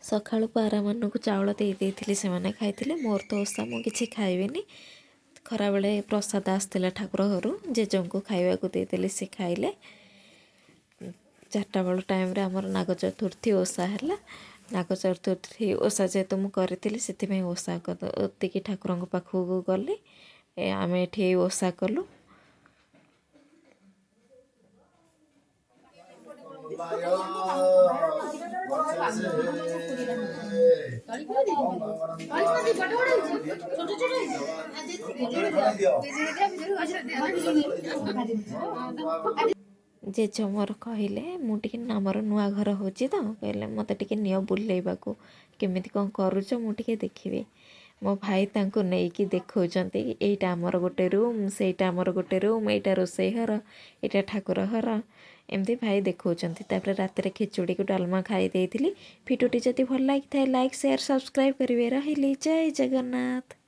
ସକାଳୁ ପାରାମାନଙ୍କୁ ଚାଉଳ ଦେଇଥିଲି, ସେମାନେ ଖାଇଥିଲେ। ମୋର ତ ଓଷା, ମୁଁ କିଛି ଖାଇବିନି। ଖରାବେଳେ ପ୍ରସାଦ ଆସିଥିଲା ଠାକୁର ଘରୁ, ଜେଜେଙ୍କୁ ଖାଇବାକୁ ଦେଇଦେଲି, ସେ ଖାଇଲେ। 4ଟା ବେଳ ଟାଇମ୍ରେ ଆମର ନାଗ ଚତୁର୍ଥୀ ଓଷା ହେଲା। ନାଗ ଚତୁର୍ଥୀ ଓଷା ଯେହେତୁ ମୁଁ କରିଥିଲି, ସେଥିପାଇଁ ଓଷା ଏତିକି ଠାକୁରଙ୍କ ପାଖକୁ ଗଲି। ଆମେ ଏଠି ଓଷା କଲୁ। ଜେଜେ ମୋର କହିଲେ, ମୁଁ ଟିକେ ଆମର ନୂଆ ଘର ହେଉଛି ତ, କହିଲେ ମୋତେ ଟିକେ ନିଅ ବୁଲେଇବାକୁ, କେମିତି କ'ଣ କରୁଛ ମୁଁ ଟିକେ ଦେଖିବି। ମୋ ଭାଇ ତାଙ୍କୁ ନେଇକି ଦେଖାଉଛନ୍ତି, ଏଇଟା ଆମର ଗୋଟେ ରୁମ୍, ସେଇଟା ଆମର ଗୋଟେ ରୁମ୍, ଏଇଟା ରୋଷେଇ ଘର, ଏଇଟା ଠାକୁର ଘର, ଏମିତି ଭାଇ ଦେଖାଉଛନ୍ତି। ତାପରେ ରାତିରେ ଖିଚୁଡ଼ିକୁ ଡାଲମା ଖାଇ ଦେଇଥିଲି। ଭିଡ଼ିଓଟି ଯଦି ଭଲ ଲାଗିଥାଏ ଲାଇକ୍, ସେୟାର, ସବସ୍କ୍ରାଇବ୍ କରିବେ। ରହିଲି, ଜୟ ଜଗନ୍ନାଥ।